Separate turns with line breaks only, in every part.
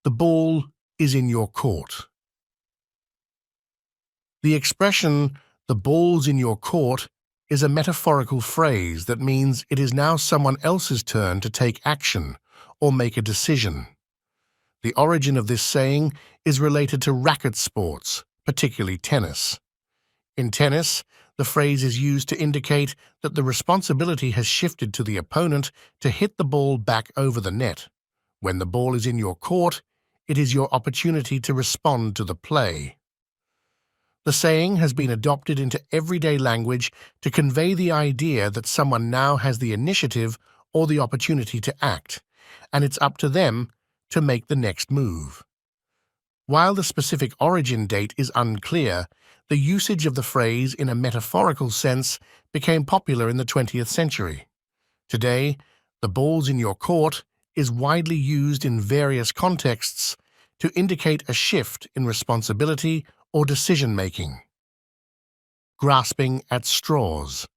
The ball is in your court. The expression, "the ball's in your court," is a metaphorical phrase that means it is now someone else's turn to take action or make a decision. The origin of this saying is related to racket sports, particularly tennis. In tennis, the phrase is used to indicate that the responsibility has shifted to the opponent to hit the ball back over the net. When the ball is in your court, it is your opportunity to respond to the play. The saying has been adopted into everyday language to convey the idea that someone now has the initiative or the opportunity to act, and it's up to them to make the next move. While the specific origin date is unclear, the usage of the phrase in a metaphorical sense became popular in the 20th century. Today, "the ball's in your court" is widely used in various contexts to indicate a shift in responsibility or decision-making. Grasping at straws.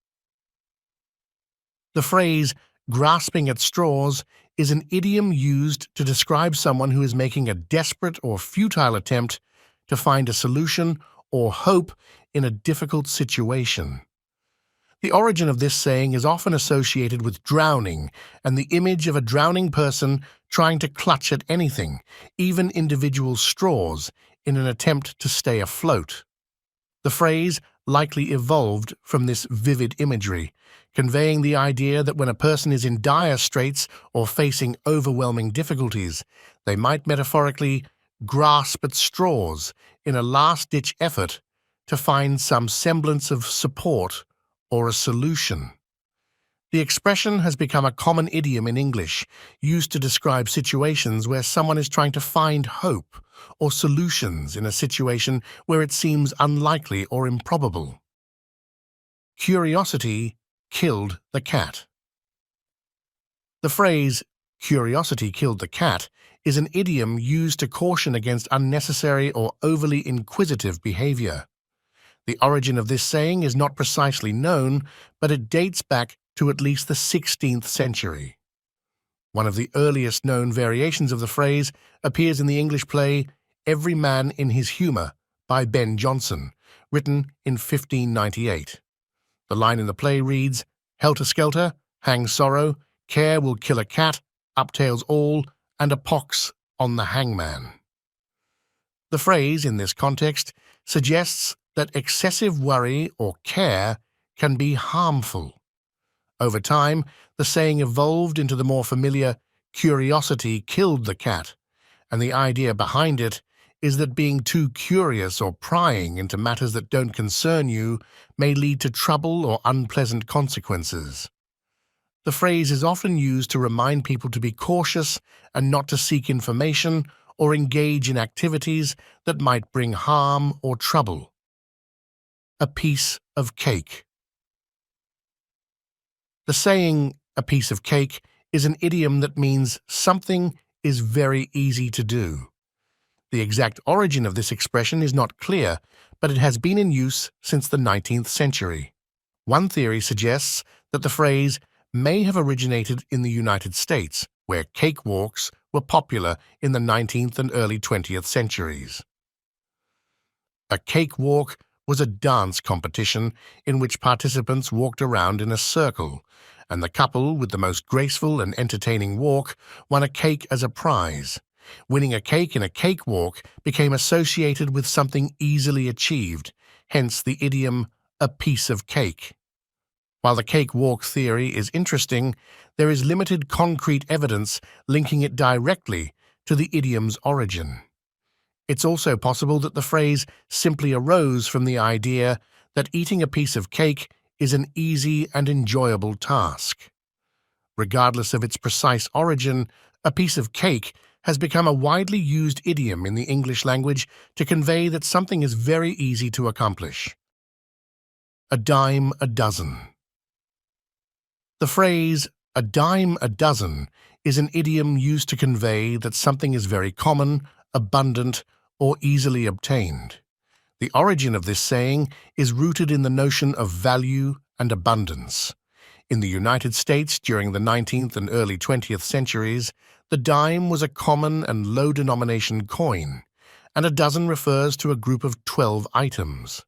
The phrase "grasping at straws" is an idiom used to describe someone who is making a desperate or futile attempt to find a solution or hope in a difficult situation. The origin of this saying is often associated with drowning and the image of a drowning person trying to clutch at anything, even individual straws, in an attempt to stay afloat. The phrase likely evolved from this vivid imagery, conveying the idea that when a person is in dire straits or facing overwhelming difficulties, they might metaphorically grasp at straws in a last-ditch effort to find some semblance of support or a solution. The expression has become a common idiom in English, used to describe situations where someone is trying to find hope or solutions in a situation where it seems unlikely or improbable. Curiosity killed the cat. The phrase, "curiosity killed the cat," is an idiom used to caution against unnecessary or overly inquisitive behavior. The origin of this saying is not precisely known, but it dates back to at least the 16th century. One of the earliest known variations of the phrase appears in the English play "Every Man in His Humour" by Ben Jonson, written in 1598. The line in the play reads, "Helter-skelter, hang sorrow, care will kill a cat, uptails all, and a pox on the hangman." The phrase, in this context, suggests that excessive worry or care can be harmful. Over time, the saying evolved into the more familiar "curiosity killed the cat," and the idea behind it is that being too curious or prying into matters that don't concern you may lead to trouble or unpleasant consequences. The phrase is often used to remind people to be cautious and not to seek information or engage in activities that might bring harm or trouble. A piece of cake. The saying, "a piece of cake," is an idiom that means something is very easy to do. The exact origin of this expression is not clear, but it has been in use since the 19th century. One theory suggests that the phrase may have originated in the United States, where cakewalks were popular in the 19th and early 20th centuries. A cakewalk was a dance competition in which participants walked around in a circle, and the couple with the most graceful and entertaining walk won a cake as a prize. Winning a cake in a cakewalk became associated with something easily achieved, hence the idiom, "a piece of cake." While the cakewalk theory is interesting, there is limited concrete evidence linking it directly to the idiom's origin. It's also possible that the phrase simply arose from the idea that eating a piece of cake is an easy and enjoyable task. Regardless of its precise origin, "a piece of cake" has become a widely used idiom in the English language to convey that something is very easy to accomplish. A dime a dozen. The phrase, "a dime a dozen," is an idiom used to convey that something is very common, abundant, or easily obtained. The origin of this saying is rooted in the notion of value and abundance. In the United States during the 19th and early 20th centuries, The dime was a common and low-denomination coin, and a dozen refers to a group of 12 items.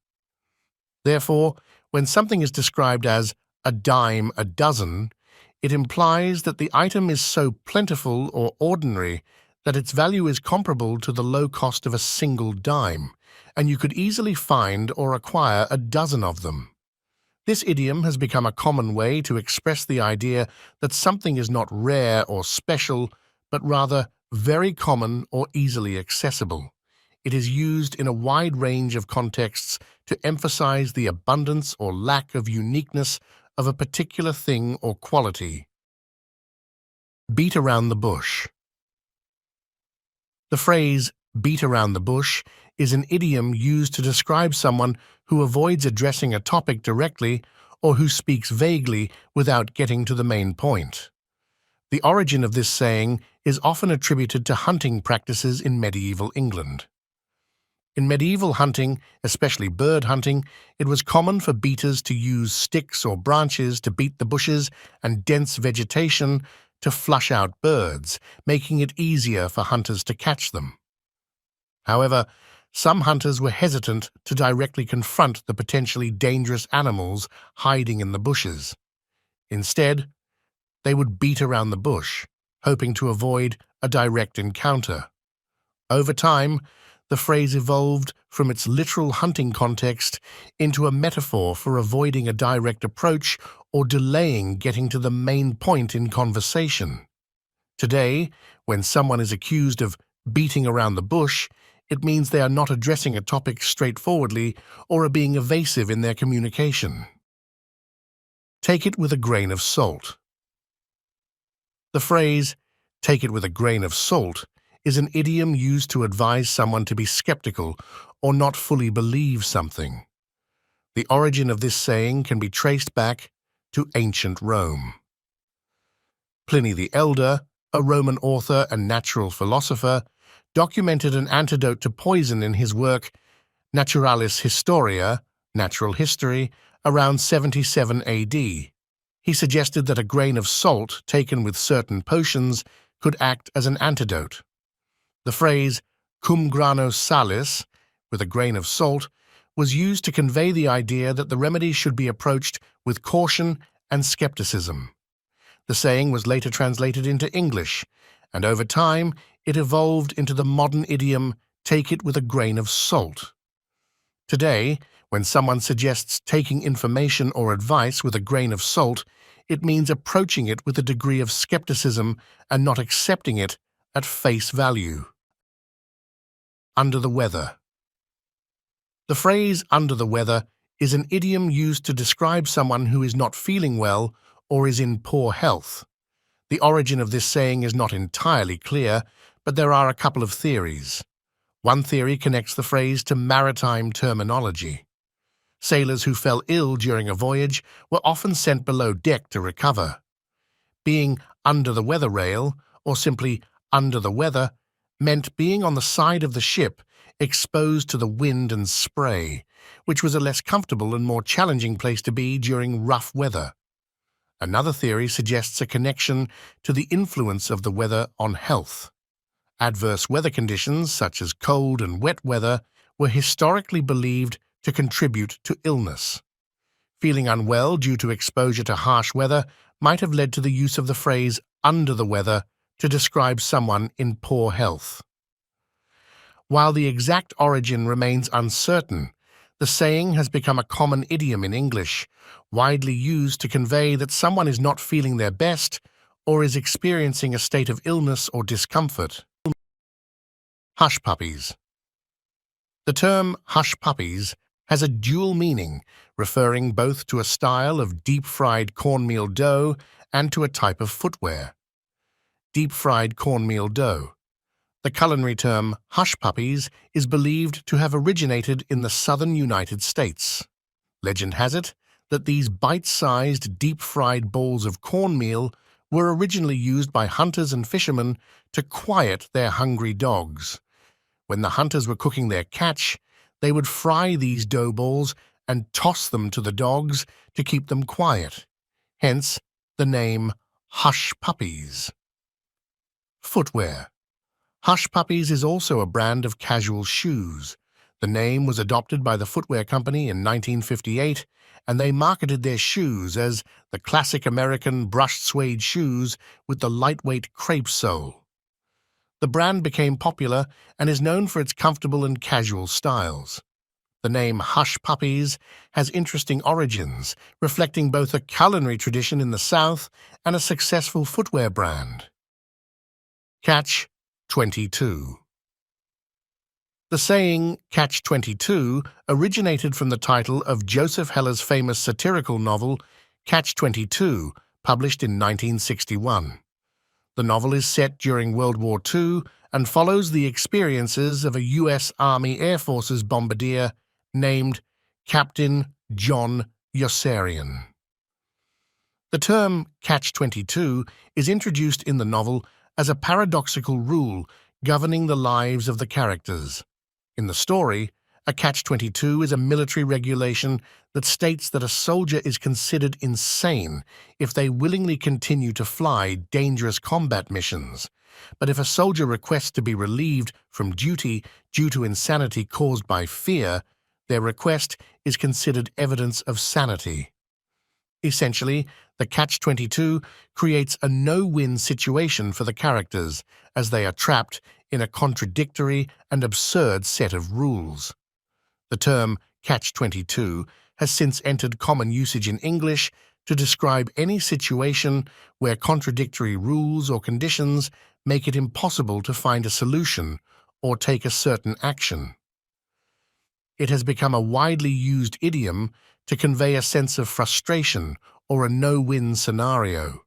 Therefore, when something is described as a dime a dozen, it implies that the item is so plentiful or ordinary that its value is comparable to the low cost of a single dime, and you could easily find or acquire a dozen of them. This idiom has become a common way to express the idea that something is not rare or special, but rather very common or easily accessible. It is used in a wide range of contexts to emphasize the abundance or lack of uniqueness of a particular thing or quality. Beat around the bush. The phrase beat around the bush is an idiom used to describe someone who avoids addressing a topic directly or who speaks vaguely without getting to the main point. The origin of this saying is often attributed to hunting practices in medieval England. In medieval hunting, especially bird hunting, it was common for beaters to use sticks or branches to beat the bushes and dense vegetation to flush out birds, making it easier for hunters to catch them. However, some hunters were hesitant to directly confront the potentially dangerous animals hiding in the bushes. Instead, they would beat around the bush, hoping to avoid a direct encounter. Over time, the phrase evolved from its literal hunting context into a metaphor for avoiding a direct approach or delaying getting to the main point in conversation. Today, when someone is accused of beating around the bush, it means they are not addressing a topic straightforwardly or are being evasive in their communication. Take it with a grain of salt. The phrase, "take it with a grain of salt," is an idiom used to advise someone to be skeptical or not fully believe something. The origin of this saying can be traced back to ancient Rome. Pliny the Elder, a Roman author and natural philosopher, documented an antidote to poison in his work Naturalis Historia, Natural History, around 77 AD. He suggested that a grain of salt taken with certain potions could act as an antidote. The phrase cum grano salis, with a grain of salt, was used to convey the idea that the remedy should be approached with caution and skepticism. The saying was later translated into English, and over time it evolved into the modern idiom, "take it with a grain of salt." Today, when someone suggests taking information or advice with a grain of salt, it means approaching it with a degree of skepticism and not accepting it at face value. Under the weather. The phrase "under the weather" is an idiom used to describe someone who is not feeling well or is in poor health. The origin of this saying is not entirely clear, but there are a couple of theories. One theory connects the phrase to maritime terminology. Sailors who fell ill during a voyage were often sent below deck to recover. Being under the weather rail, or simply under the weather, meant being on the side of the ship, exposed to the wind and spray, which was a less comfortable and more challenging place to be during rough weather. Another theory suggests a connection to the influence of the weather on health. Adverse weather conditions, such as cold and wet weather, were historically believed to contribute to illness. Feeling unwell due to exposure to harsh weather might have led to the use of the phrase "under the weather" to describe someone in poor health. While the exact origin remains uncertain, the saying has become a common idiom in English, widely used to convey that someone is not feeling their best or is experiencing a state of illness or discomfort. Hush puppies. The term hush puppies has a dual meaning, referring both to a style of deep-fried cornmeal dough and to a type of footwear. Deep-fried cornmeal dough. The culinary term hush puppies is believed to have originated in the southern United States. Legend has it that these bite-sized, deep-fried balls of cornmeal were originally used by hunters and fishermen to quiet their hungry dogs. When the hunters were cooking their catch, they would fry these dough balls and toss them to the dogs to keep them quiet. Hence, the name hush puppies. Footwear. Hush Puppies is also a brand of casual shoes. The name was adopted by the footwear company in 1958, and they marketed their shoes as the classic American brushed suede shoes with the lightweight crepe sole. The brand became popular and is known for its comfortable and casual styles. The name Hush Puppies has interesting origins, reflecting both a culinary tradition in the South and a successful footwear brand. Catch 22. The saying Catch 22 originated from the title of Joseph Heller's famous satirical novel Catch 22, published in 1961. The novel is set during World War II and follows the experiences of a U.S. Army Air Forces bombardier named Captain John Yossarian. The term Catch-22 is introduced in the novel as a paradoxical rule governing the lives of the characters. In the story, a Catch-22 is a military regulation that states that a soldier is considered insane if they willingly continue to fly dangerous combat missions. But if a soldier requests to be relieved from duty due to insanity caused by fear, their request is considered evidence of sanity. Essentially, the Catch-22 creates a no-win situation for the characters, as they are trapped in a contradictory and absurd set of rules. The term Catch-22 has since entered common usage in English to describe any situation where contradictory rules or conditions make it impossible to find a solution or take a certain action. It has become a widely used idiom to convey a sense of frustration or a no-win scenario.